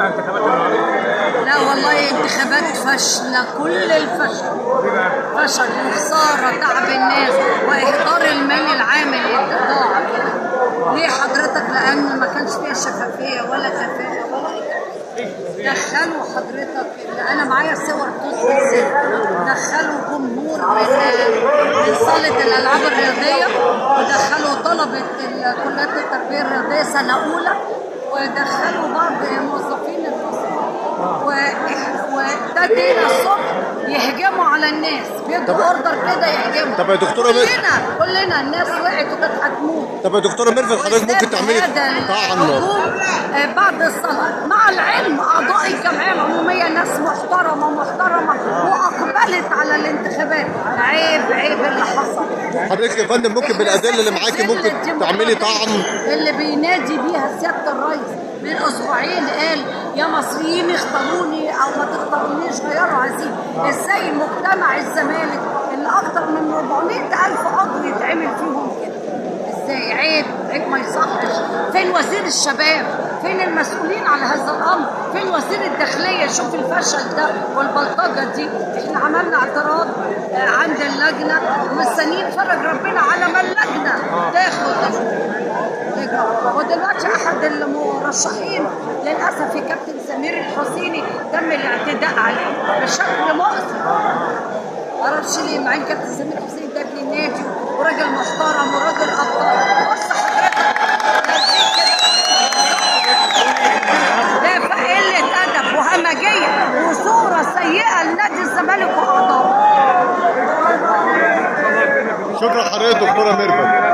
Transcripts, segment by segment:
على انتخابات النهارده؟ لا والله انتخابات فاشله كل الفشل. فشل وخساره تعب الناس واهدار المال العام اللي ضاع. ليه حضرتك؟ لان ما كانش فيها شفافيه ولا كفاءه ولا دخلوا حضرتك اللي انا معايا صور تثبت دخلوا جمهور من صاله الالعاب الرياضيه، ودخلوا طلبه كليات التربيه الرياضيه سنه اولى، ودخلوا بعض موظفين الفصل، وابتدينا الصبح يهجموا على الناس، بيدوا اوردر كده يهجموا. طب يا دكتوره كلنا الناس وقعت وكانت هتموت. طب يا دكتوره ميرفت، حضرتك ممكن تعملي بعد الصلاه مع العلم اعضاء الجمعيه العموميه ناس محترمه واقبلت على الانتخابات. عيب اللي حصل. حضرتك يا فندم ممكن بالادله اللي معاكي ممكن تعملي طعن اللي بينادي بيها سياده الرئيس من اسبوعين، قال يا مصريين اختاروني او ما تختارونيش غيروا عزيز. ازاي مجتمع الزمالك اللي اكتر من 400,000 قضر يتعمل فيهم كده؟ ازاي؟ عيب ما يصحش. فين وزير الشباب؟ فين المسؤولين على هذا الامر؟ فين وزير الداخليه؟ شوف الفشل ده والبلطجه دي. احنا عملنا اعتراض عند اللجنه ومستنيين فرج ربنا على ما اللجنه تاخد. ودلوقتي احد المرشحين للاسف كابتن سمير الحسيني تم الاعتداء عليه بشكل مؤذي. معرفش ليه، مع ان كابتن سمير الحسيني ده ابن النادي وراجل محترم وراجل ابطال. بص حضرتك ده قله ادب وهمجيه وصوره سيئه لنادي الزمالك واعضائه. شكرا حضرتك دكتوره ميرفت.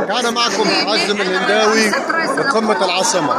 كان معكم عزم الهنداوي بقمة العاصمة.